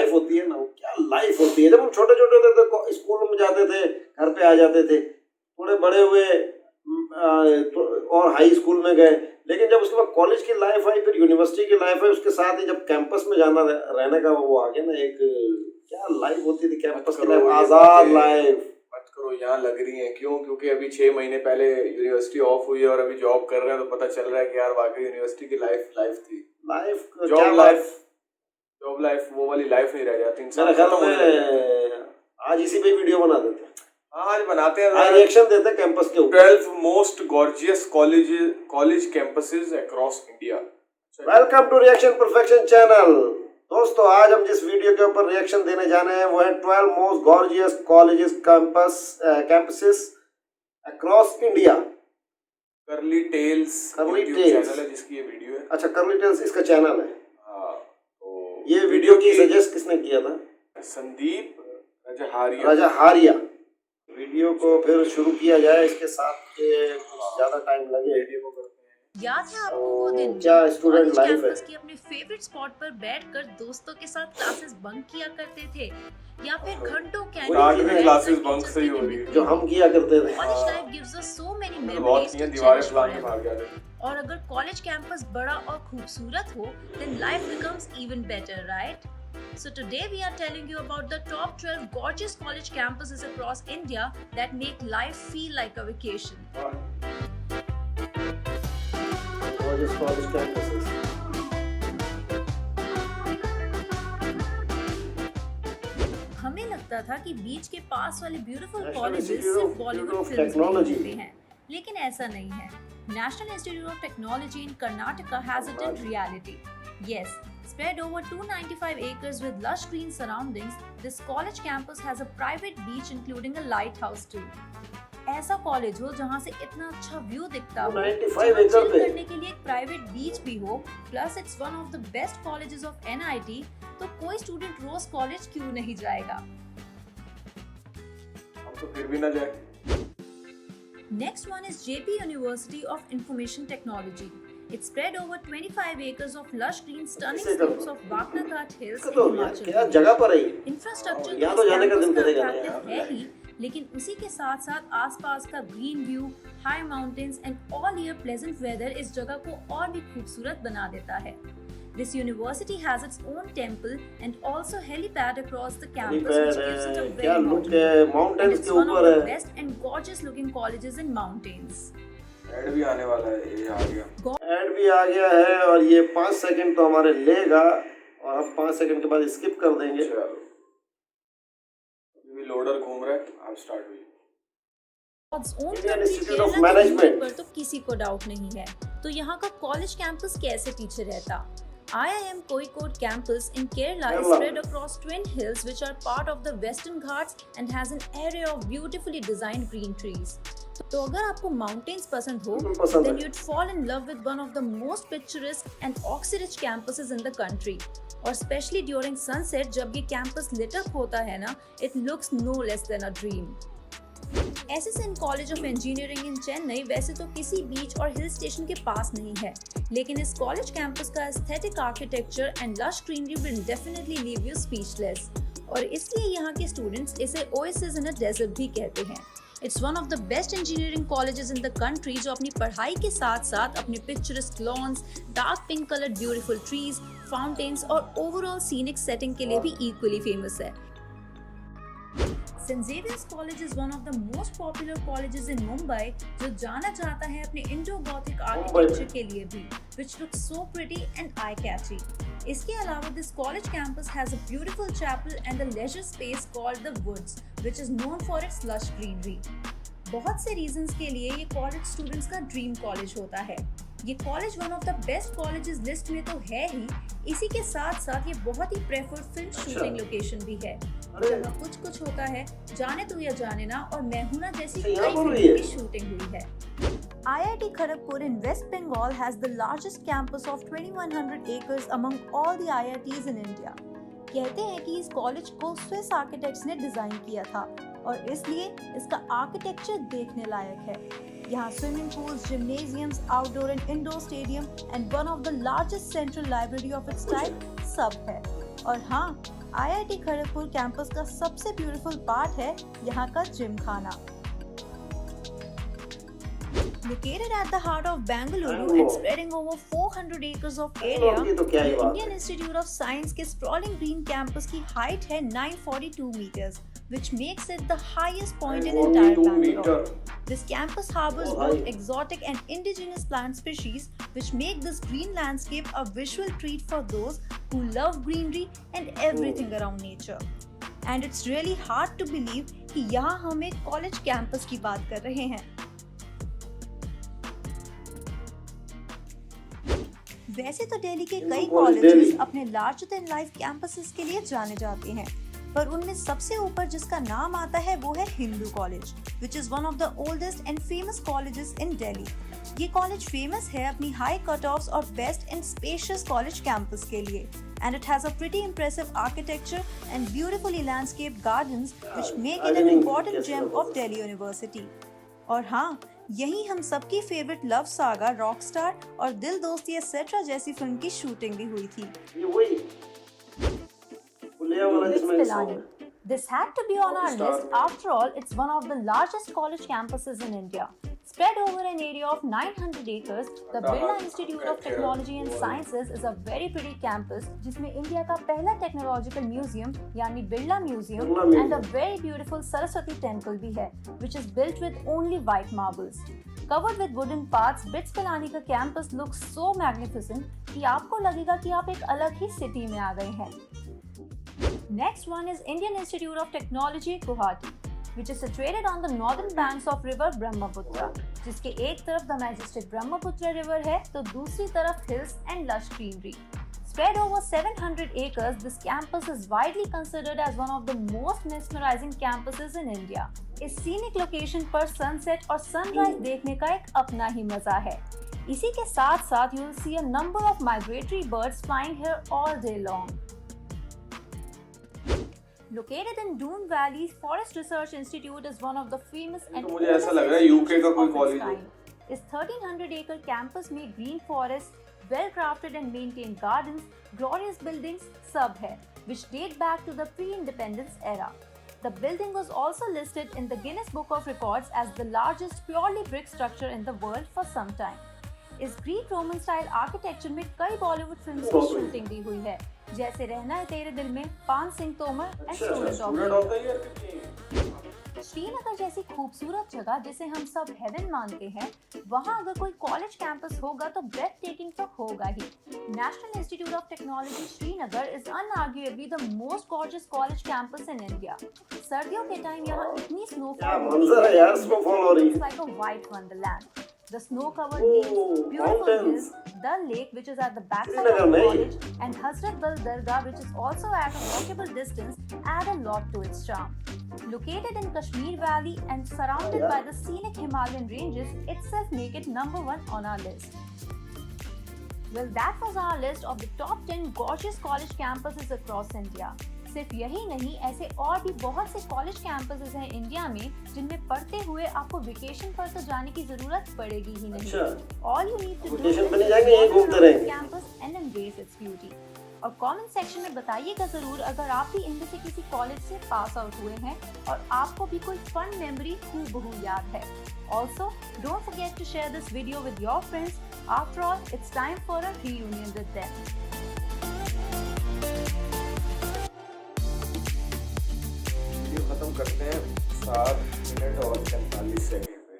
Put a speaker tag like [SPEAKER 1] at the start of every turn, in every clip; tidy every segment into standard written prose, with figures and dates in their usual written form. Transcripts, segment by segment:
[SPEAKER 1] Life होती है ना, वो क्या लाइफ होती है। जब हम छोटे छोटे होते थे तो स्कूल में जाते थे, घर पे आ जाते थे, थोड़े बड़े हुए और हाई स्कूल में गए, लेकिन जब उसके बाद कॉलेज की लाइफ आई, फिर यूनिवर्सिटी की लाइफ आई, उसके साथ ही जब कैंपस में जाना रहने का वो आ गया ना, एक क्या लाइफ होती थी कैंपस की लाइफ, आजाद लाइफ।
[SPEAKER 2] मत करो, यहाँ लग रही है क्यों? क्योंकि अभी 6 महीने पहले यूनिवर्सिटी ऑफ हुई है और अभी जॉब कर रहे हैं, तो पता चल रहा है कि यार वाकई यूनिवर्सिटी की लाइफ थी। जॉब लाइफ वो वाली लाइफ नहीं रह जाती। इंसान खत्म होने लग जाता है।
[SPEAKER 1] आज इसी पे वीडियो बना देते हैं।
[SPEAKER 2] आज बनाते हैं,
[SPEAKER 1] आज रिएक्शन देते हैं कैंपस के ऊपर।
[SPEAKER 2] 12 most gorgeous college campuses across India.
[SPEAKER 1] Welcome to reaction perfection channel. दोस्तों, आज हम जिस वीडियो के ऊपर रिएक्शन देने जाने हैं वो है 12 most gorgeous colleges campuses across India.
[SPEAKER 2] करली टेल्स चैनल है जिसकी ये वीडियो है।
[SPEAKER 1] अच्छा, करली टेल्स इसका चैनल है।
[SPEAKER 2] हाँ, तो
[SPEAKER 1] ये वीडियो की सजेस्ट किसने किया था?
[SPEAKER 2] संदीप
[SPEAKER 1] रजहारिया। वीडियो को फिर शुरू किया जाए, इसके साथ कुछ ज्यादा टाइम लगे। वीडियो को करते हैं।
[SPEAKER 3] याद है आपको वो दिन
[SPEAKER 1] क्या स्टूडेंट लाइफ है
[SPEAKER 3] की अपने फेवरेट स्पॉट पर बैठकर दोस्तों के साथ क्लासेस बंक किया करते थे, या फिर घंटों कैंटीन
[SPEAKER 2] क्लासेस बंक से ही हो रही है
[SPEAKER 1] जो हम किया करते थे।
[SPEAKER 3] College life gives us so many
[SPEAKER 2] बहुत
[SPEAKER 3] मेमोरीज
[SPEAKER 2] नहीं, दीवारें प्लान के भाग जाते थे।
[SPEAKER 3] और अगर कॉलेज कैंपस बड़ा और खूबसूरत हो, then life becomes even better, right? So today we are telling you about the top 12 gorgeous college campuses across India that make life feel like a vacation.
[SPEAKER 1] Gorgeous college campuses.
[SPEAKER 3] हमें लगता था कि बीच के पास वाले ब्यूटीफुल
[SPEAKER 1] National
[SPEAKER 3] कॉलेजेस
[SPEAKER 1] Institute
[SPEAKER 3] सिर्फ
[SPEAKER 1] of
[SPEAKER 3] Bollywood films में
[SPEAKER 1] Technology.
[SPEAKER 3] होते हैं, लेकिन ऐसा नहीं है। National Institute of Technology in Karnataka has it in reality. Yes, spread over 295 acres with lush green surroundings, this college campus has a private beach including a lighthouse too. ऐसा college हो जहाँ से इतना अच्छा व्यू दिखता हो,
[SPEAKER 1] 295 एकड़ पे
[SPEAKER 3] करने के लिए एक प्राइवेट बीच भी हो, plus it's one of the best colleges of NIT, तो कोई स्टूडेंट रोज कॉलेज क्यों नहीं जाएगा?
[SPEAKER 2] हम तो फिर भी ना जाए।
[SPEAKER 3] Next one is JP University of Information Technology. It's spread over 25 acres of lush green stunning slopes of Waknagat Hills in Himachal
[SPEAKER 1] क्या जगह पर है?
[SPEAKER 3] इंफ्रास्ट्रक्चर
[SPEAKER 1] यहाँ तो जाने का दिन करेगा ना
[SPEAKER 3] अट्रैक्टिव है ही, लेकिन उसी के साथ साथ आसपास का green view, high mountains and all year pleasant weather इस जगह को और भी खूबसूरत बना देता है। This university has its own temple and also helipad across the campus, which gives it a very modern look. And it's one of the best and gorgeous looking colleges in mountains.
[SPEAKER 2] Add भी आने वाला है, ये आ गया।
[SPEAKER 1] Add भी आ गया है और ये 5 सेकंड तो हमारे लेगा और हम 5 सेकंड के बाद स्किप कर देंगे।
[SPEAKER 2] चलो, अभी लोडर घूम रहा है, आप स्टार्ट हुई।
[SPEAKER 1] Indian Institute of Management
[SPEAKER 3] पर तो किसी को डाउट नहीं है, तो यहाँ का कॉलेज कैंपस कैसे पीछे रहता? IIM Kozhikode campus in Kerala is spread across twin hills which are part of the Western Ghats and has an area of beautifully designed green trees. तो अगर आपको माउंटेन्स पसंद हो, then you'd fall in love with one of the most picturesque and oxy-rich campuses in the country. और especially during sunset जब ये campus lit up होता है ना, it looks no less than a dream. SSN College of Engineering in Chennai वैसे तो किसी बीच और हिल स्टेशन के पास नहीं है, लेकिन इस कॉलेज कैंपस का aesthetic architecture and lush greenery will definitely leave you speechless, और इसलिए यहाँ के स्टूडेंट्स इसे ओएसिस इन अ डेजर्ट भी कहते हैं। It's one of the best engineering colleges in the country जो अपनी पढ़ाई के साथ साथ अपने picturesque lawns, dark pink coloured beautiful trees, fountains और ओवरऑल सीनिक सेटिंग के लिए भी इक्वली फेमस है। St. Xavier's College is one of the most popular colleges in Mumbai, जो जाना जाता है अपने Indo-Gothic architecture के लिए भी, which looks so pretty and eye-catchy. इसके अलावा this college campus has a beautiful chapel and a leisure space called the Woods, which is known for its lush greenery. बहुत से reasons के लिए ये कॉलेज स्टूडेंट्स का ड्रीम कॉलेज होता है। ये college one of the best colleges list में तो है ही, इसी के साथ साथ ये बहुत ही प्रेफर्ड फिल्म शूटिंग लोकेशन भी है, जहाँ कुछ कुछ होता है, जाने तू या जाने ना और मैं हूं ना जैसी कई फिल्मों की शूटिंग हुई है। IIT Kharagpur in West Bengal has the largest campus of 2100 acres among all the IITs in India. कहते हैं कि इस कॉलेज को स्विस आर्किटेक्ट्स ने डिजाइन किया था और इसलिए इसका आर्किटेक्चर देखने लायक है। यहाँ swimming pools, gymnasiums, outdoor and indoor stadium and one of the largest central library of its type सब है। और हाँ, IIT खड़गपुर कैंपस का सबसे ब्यूटीफुल पार्ट है यहाँ का जिम खाना। Located at the heart of Bengaluru and spreading over 400 acres of area, the Indian Institute of Science के sprawling green campus की height है 942 meters, which makes it the highest point in entire Bangalore. This campus harbors both exotic and indigenous plant species, which make this green landscape a visual treat for those who love greenery and everything around nature. And it's really hard to believe कि यहाँ हम एक college campus की बात कर रहे हैं। वैसे तो दिल्ली के कई कॉलेजेस अपने लार्जर देन लाइफ कैंपसेस के लिए जाने जाते हैं, पर उनमें सबसे ऊपर जिसका नाम आता है वो है Hindu college, which is one of the oldest and famous colleges in Delhi. ये कॉलेज फेमस है अपनी हाई कट ऑफ्स और best and spacious college campus के लिए, and it has a pretty impressive architecture and beautifully landscape gardens which make it an important gem of Delhi university. और हाँ, यही हम सबकी फेवरेट लव सागा रॉकस्टार और दिल दोस्ती एटसेट्रा जैसी फिल्म की शूटिंग भी हुई थी। This had to be on our list. After all, it's one of the largest college campuses in India. Spread over an area of 900 acres, the Birla Institute of Technology and Sciences is a very pretty campus जिसमें India का पहला technological museum यानी Birla museum and a very beautiful Saraswati temple भी है, which is built with only white marbles. Covered with wooden paths, BITS Pilani का campus looks so magnificent कि आपको लगेगा कि आप एक अलग ही सिटी में आ गए हैं। Next one is Indian Institute of Technology, Guwahati, which is situated on the northern banks of river Brahmaputra, जिसके एक तरफ the majestic Brahmaputra river है तो दूसरी तरफ hills and lush greenery. Spread over 700 acres, this campus is widely considered as one of the most mesmerizing campuses in India. इस scenic location पर sunset और sunrise देखने का एक अपना ही मजा है। इसी के साथ साथ you will see a number of migratory birds flying here all day long. Located in Doon Valley, Forest Research Institute is one of the famous and
[SPEAKER 2] मुझे ऐसा लग रहा है यूके का कोई कॉलेज है।
[SPEAKER 3] इस 1300-acre campus में green forest, well-crafted and maintained gardens, glorious buildings सब है, which date back to the pre-independence era. The building was also listed in the Guinness Book of Records as the largest purely brick structure in the world for some time. इस Greek Roman style architecture में कई Bollywood films की shooting भी हुई है, जैसे रहना है तेरे दिल में, पान Singh Tomar and student of the. Srinagar जैसी खूबसूरत जगह जिसे हम सब हेवन मानते हैं, वहाँ अगर कोई कॉलेज कैंपस होगा तो ब्रेथ टेकिंग तो होगा ही। National Institute of Technology Srinagar is unarguably the most gorgeous college campus in India. सर्दियों के टाइम यहाँ इतनी snowfall like a white wonderland. The snow-covered beaches, beautiful hills, Dal Lake, which is at the backside of the college, and Hazrat Bal Dargah, which is also at a walkable distance, add a lot to its charm. Located in Kashmir Valley and surrounded by the scenic Himalayan ranges, itself make it number 1 on our list. Well, that was our list of the top 10 gorgeous college campuses across India. सिर्फ यही नहीं, ऐसे और भी बहुत से college campuses हैं India में जिनमें पढ़ते हुए आपको वेकेशन पर तो जाने की जरूरत पड़ेगी ही नहीं। All you need to do is campus and embrace its beauty. और कमेंट सेक्शन में बताइएगा जरूर अगर आप भी इनमें से किसी कॉलेज से पास आउट हुए हैं और आपको भी कोई फन मेमोरी हूबहू याद है। Also, don't forget to share this video with your friends. After all, it's time for a reunion with them.
[SPEAKER 2] खत्म करते हैं 7 मिनट और 45 सेकंड पे।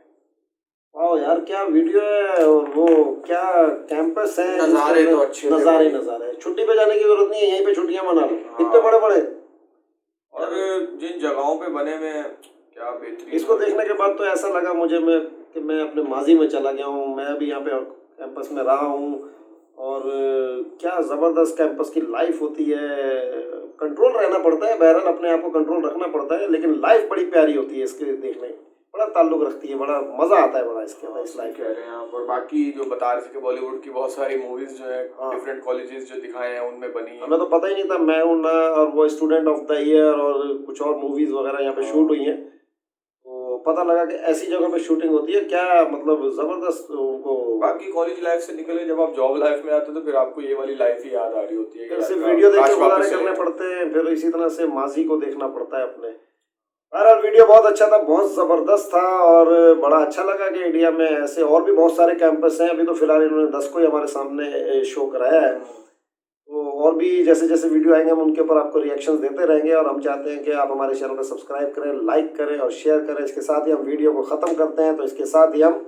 [SPEAKER 1] वाओ यार, क्या वीडियो है और वो क्या कैंपस है।
[SPEAKER 2] नज़ारे तो अच्छे,
[SPEAKER 1] नज़ारे। छुट्टी पे जाने की जरूरत नहीं है, यहीं पे छुट्टियां मना लो। इतने बड़े
[SPEAKER 2] और जिन जगहों पे बने हुए हैं क्या बेहतरीन।
[SPEAKER 1] इसको देखने के बाद तो ऐसा लगा मुझे कि मैं अपने माजी में चला गया हूँ। मैं अभी यहाँ पे कैंपस में रहा हूँ और क्या ज़बरदस्त कैंपस की लाइफ होती है। कंट्रोल रहना पड़ता है, बहरहाल अपने आप को कंट्रोल रखना पड़ता है, लेकिन लाइफ बड़ी प्यारी होती है। इसके देखने बड़ा ताल्लुक रखती है, बड़ा मज़ा आता है बड़ा इसके अंदर इस लाइफ
[SPEAKER 2] कह रहे हैं आप। और बाकी जो बता रहे थे कि बॉलीवुड की बहुत सारी मूवीज़ जो है डिफरेंट कॉलेजेस जो दिखाए हैं उनमें बनी है।
[SPEAKER 1] हमें तो पता ही नहीं था। मैं हूँ ना और वो स्टूडेंट ऑफ द ईयर और कुछ और मूवीज़ वगैरह यहाँ पे शूट हुई हैं, तो पता लगा कि ऐसी जगह पे शूटिंग होती है। क्या मतलब जबरदस्त उनको।
[SPEAKER 2] बाकी कॉलेज लाइफ से निकले जब आप जॉब लाइफ में आते हो तो फिर आपको ये वाली लाइफ ही याद आ रही होती है कि
[SPEAKER 1] ऐसे
[SPEAKER 2] यार
[SPEAKER 1] वीडियो देख
[SPEAKER 2] काश
[SPEAKER 1] के
[SPEAKER 2] वापस
[SPEAKER 1] गुजारे
[SPEAKER 2] चले
[SPEAKER 1] करने
[SPEAKER 2] जाए।
[SPEAKER 1] पड़ते हैं, फिर इसी तरह से माजी को देखना पड़ता है अपने। बहरहाल वीडियो बहुत अच्छा था, बहुत ज़बरदस्त था और बड़ा अच्छा लगा कि इंडिया में ऐसे और भी बहुत सारे कैंपस हैं। अभी तो फिलहाल इन्होंने 10 को ही हमारे सामने शो कराया है, तो और भी जैसे जैसे वीडियो आएंगे हम उनके ऊपर आपको रिएक्शंस देते रहेंगे। और हम चाहते हैं कि आप हमारे चैनल को सब्सक्राइब करें, लाइक करें और शेयर करें। इसके साथ ही हम वीडियो को ख़त्म करते हैं। तो इसके साथ ही हम